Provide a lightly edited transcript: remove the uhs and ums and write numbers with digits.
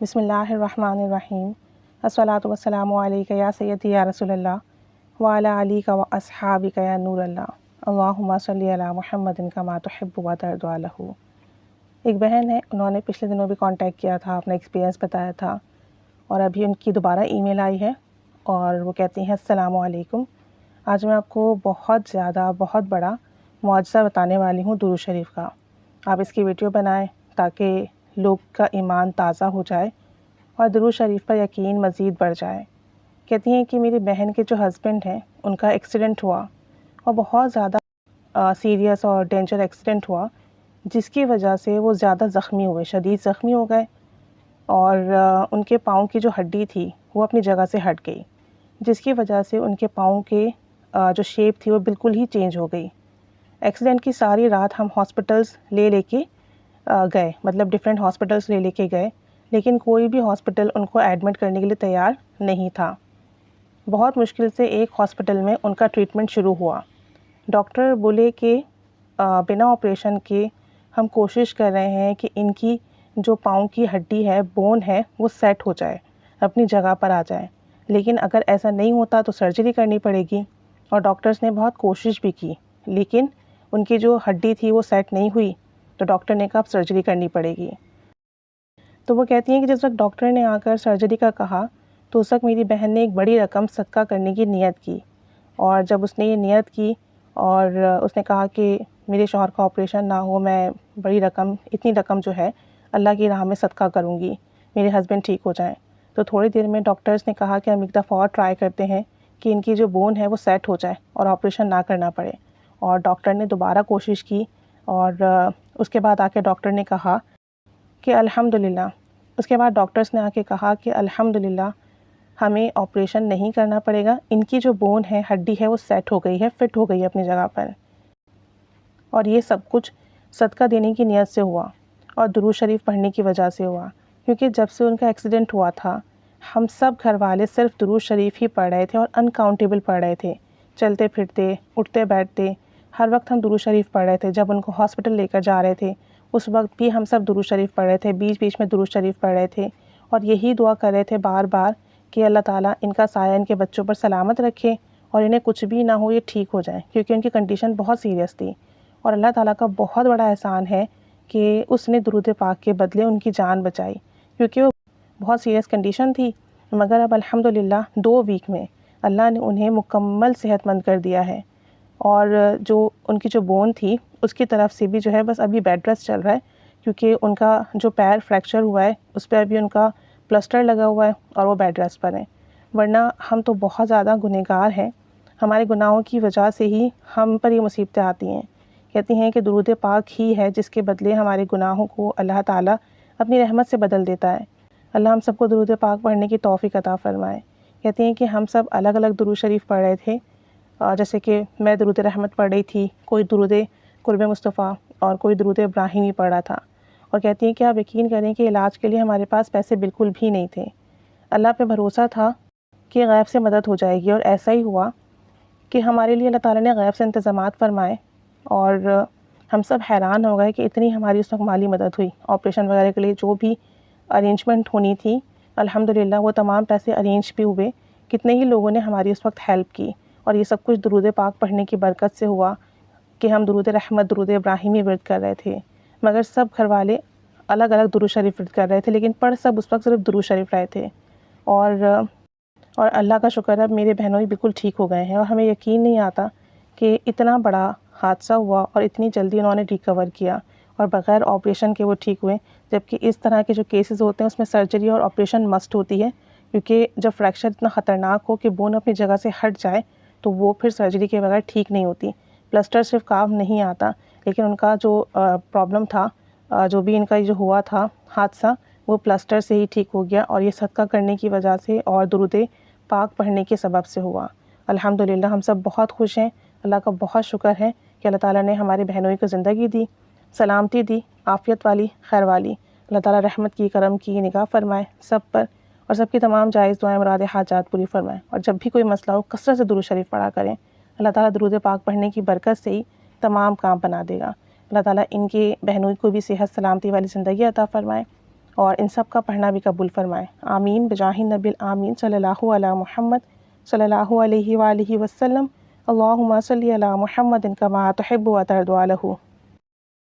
بسم اللہ الرحمن الرحیم الصلاۃ والسلام علیک یا سیدی یا رسول اللہ وعلی آلک و اصحابک یا نور اللہ اللہم صلی علی محمد کما تحب و ترضی عنہ۔ ایک بہن ہے، انہوں نے پچھلے دنوں بھی کانٹیکٹ کیا تھا، اپنا ایکسپیرینس بتایا تھا، اور ابھی ان کی دوبارہ ای میل آئی ہے اور وہ کہتی ہیں السلام علیکم، آج میں آپ کو بہت بڑا معجزہ بتانے والی ہوں درود شریف کا۔ آپ اس کی ویڈیو بنائیں تاکہ لوگ کا ایمان تازہ ہو جائے اور درود شریف پر یقین مزید بڑھ جائے۔ کہتی ہیں کہ میری بہن کے جو ہسبینڈ ہیں ان کا ایکسیڈنٹ ہوا اور بہت زیادہ سیریس اور ڈینجر ایکسیڈنٹ ہوا، جس کی وجہ سے وہ زیادہ زخمی ہوئے، شدید زخمی ہو گئے، اور ان کے پاؤں کی جو ہڈی تھی وہ اپنی جگہ سے ہٹ گئی، جس کی وجہ سے ان کے پاؤں کے جو شیپ تھی وہ بالکل ہی چینج ہو گئی۔ ایکسیڈنٹ کی ساری رات ہم ہاسپٹلز لے کے گئے، مطلب ڈفرینٹ ہاسپٹلز لے کے گئے، لیکن کوئی بھی ہاسپٹل ان کو ایڈمٹ کرنے کے لیے تیار نہیں تھا۔ بہت مشکل سے ایک ہاسپٹل میں ان کا ٹریٹمنٹ شروع ہوا۔ ڈاکٹر بولے کہ بنا آپریشن کے ہم کوشش کر رہے ہیں کہ ان کی جو پاؤں کی ہڈی ہے، بون ہے، وہ سیٹ ہو جائے، اپنی جگہ پر آ جائے، لیکن اگر ایسا نہیں ہوتا تو سرجری کرنی پڑے گی۔ اور ڈاکٹرز نے بہت کوشش بھی کی، لیکن ان کی جو ہڈی تھی وہ سیٹ نہیں ہوئی، تو ڈاکٹر نے کہا اب سرجری کرنی پڑے گی۔ تو وہ کہتی ہیں کہ جس وقت ڈاکٹر نے آ کر سرجری کا کہا تو اس وقت میری بہن نے ایک بڑی رقم صدقہ کرنے کی نیت کی، اور جب اس نے یہ نیت کی اور اس نے کہا کہ میرے شوہر کا آپریشن نہ ہو، میں بڑی رقم، اتنی رقم جو ہے اللہ کی راہ میں صدقہ کروں گی، میرے ہسبینڈ ٹھیک ہو جائیں۔ تو تھوڑی دیر میں ڈاکٹرز نے کہا کہ ہم ایک دفعہ اور ٹرائی کرتے ہیں کہ ان کی جو بون ہے وہ سیٹ ہو جائے اور آپریشن نہ کرنا پڑے، اور ڈاکٹر نے دوبارہ کوشش کی، اور اس کے بعد آ کے ڈاکٹر نے کہا کہ الحمدللہ، اس کے بعد ڈاکٹرز نے آ کے کہا کہ الحمدللہ ہمیں آپریشن نہیں کرنا پڑے گا، ان کی جو بون ہے، ہڈی ہے، وہ سیٹ ہو گئی ہے، فٹ ہو گئی ہے اپنی جگہ پر۔ اور یہ سب کچھ صدقہ دینے کی نیت سے ہوا اور درود شریف پڑھنے کی وجہ سے ہوا، کیونکہ جب سے ان کا ایکسیڈنٹ ہوا تھا ہم سب گھر والے صرف درود شریف ہی پڑھ رہے تھے اور انکاؤنٹیبل پڑھ رہے تھے، چلتے پھرتے، اٹھتے بیٹھتے، ہر وقت ہم درود شریف پڑھ رہے تھے۔ جب ان کو ہاسپٹل لے کر جا رہے تھے اس وقت بھی ہم سب درود شریف پڑھ رہے تھے، بیچ بیچ میں درود شریف پڑھ رہے تھے، اور یہی دعا کر رہے تھے بار بار کہ اللہ تعالیٰ ان کا سایہ ان کے بچوں پر سلامت رکھے اور انہیں کچھ بھی نہ ہو، یہ ٹھیک ہو جائیں، کیونکہ ان کی کنڈیشن بہت سیریس تھی۔ اور اللہ تعالیٰ کا بہت بڑا احسان ہے کہ اس نے درود پاک کے بدلے ان کی جان بچائی، کیونکہ وہ بہت سیریس کنڈیشن تھی، مگر اب الحمدللہ 2 ویک میں اللہ نے انہیں مکمل صحت مند کر دیا ہے، اور جو ان کی جو بون تھی اس کی طرف سے بھی جو ہے بس ابھی بیڈ ریسٹ چل رہا ہے، کیونکہ ان کا جو پیر فریکچر ہوا ہے اس پہ ابھی ان کا پلسٹر لگا ہوا ہے اور وہ بیڈ ریسٹ پر ہیں۔ ورنہ ہم تو بہت زیادہ گنہگار ہیں، ہمارے گناہوں کی وجہ سے ہی ہم پر یہ مصیبتیں آتی ہیں۔ کہتی ہیں کہ درود پاک ہی ہے جس کے بدلے ہمارے گناہوں کو اللہ تعالیٰ اپنی رحمت سے بدل دیتا ہے۔ اللہ ہم سب کو درود پاک پڑھنے کی توفیق عطا فرمائے۔ کہتی ہیں کہ ہم سب الگ الگ درود شریف پڑھ رہے تھے، جیسے کہ میں درود رحمت پڑھ رہی تھی، کوئی درود قرب مصطفیٰ اور کوئی درود ابراہیمی پڑھ رہا تھا، اور کہتی ہیں کہ آپ یقین کریں کہ علاج کے لیے ہمارے پاس پیسے بالکل بھی نہیں تھے، اللہ پہ بھروسہ تھا کہ غیب سے مدد ہو جائے گی، اور ایسا ہی ہوا کہ ہمارے لیے اللہ تعالیٰ نے غیب سے انتظامات فرمائے، اور ہم سب حیران ہو گئے کہ اتنی ہماری اس وقت مالی مدد ہوئی۔ آپریشن وغیرہ کے لیے جو بھی ارینجمنٹ ہونی تھی الحمدللہ وہ تمام پیسے ارینج بھی ہوئے، کتنے ہی لوگوں نے ہماری اس وقت ہیلپ کی، اور یہ سب کچھ درود پاک پڑھنے کی برکت سے ہوا کہ ہم درود رحمت، درود ابراہیمی ورد کر رہے تھے، مگر سب گھر والے الگ الگ درود شریف ورد کر رہے تھے، لیکن پڑھ سب اس وقت صرف درود شریف رہے تھے۔ اور اللہ کا شکر ہے اب میرے بہنوئی بالکل ٹھیک ہو گئے ہیں، اور ہمیں یقین نہیں آتا کہ اتنا بڑا حادثہ ہوا اور اتنی جلدی انہوں نے ریکور کیا اور بغیر آپریشن کے وہ ٹھیک ہوئے، جبکہ اس طرح کے جو کیسز ہوتے ہیں اس میں سرجری اور آپریشن مسٹ ہوتی ہے، کیونکہ جب فریکچر اتنا خطرناک ہو کہ بون اپنی جگہ سے ہٹ جائے تو وہ پھر سرجری کے بغیر ٹھیک نہیں ہوتی۔ پلسٹر صرف کام نہیں آتا، لیکن ان کا جو پرابلم تھا، جو بھی ان کا جو ہوا تھا حادثہ، وہ پلسٹر سے ہی ٹھیک ہو گیا، اور یہ صدقہ کرنے کی وجہ سے اور درود پاک پڑھنے کے سبب سے ہوا۔ الحمدللہ ہم سب بہت خوش ہیں، اللہ کا بہت شکر ہے کہ اللہ تعالیٰ نے ہمارے بہنوئی کو زندگی دی، سلامتی دی، عافیت والی، خیر والی۔ اللہ تعالیٰ رحمت کی، کرم کی نگاہ فرمائے سب پر، اور سب کی تمام جائز دعائیں، مراد، حاجات پوری فرمائے۔ اور جب بھی کوئی مسئلہ ہو کثرت سے درود شریف پڑھا کریں، اللہ تعالیٰ درود پاک پڑھنے کی برکت سے ہی تمام کام بنا دے گا۔ اللہ تعالیٰ ان کے بہنوئی کو بھی صحت سلامتی والی زندگی عطا فرمائے، اور ان سب کا پڑھنا بھی قبول فرمائے۔ آمین بجاہ النبی الآمین صلی اللہ علی محمد صلی اللہ علیہ وآلہ وسلم۔ اللہم صلی علی محمد کما تحب و ترضی عنہ۔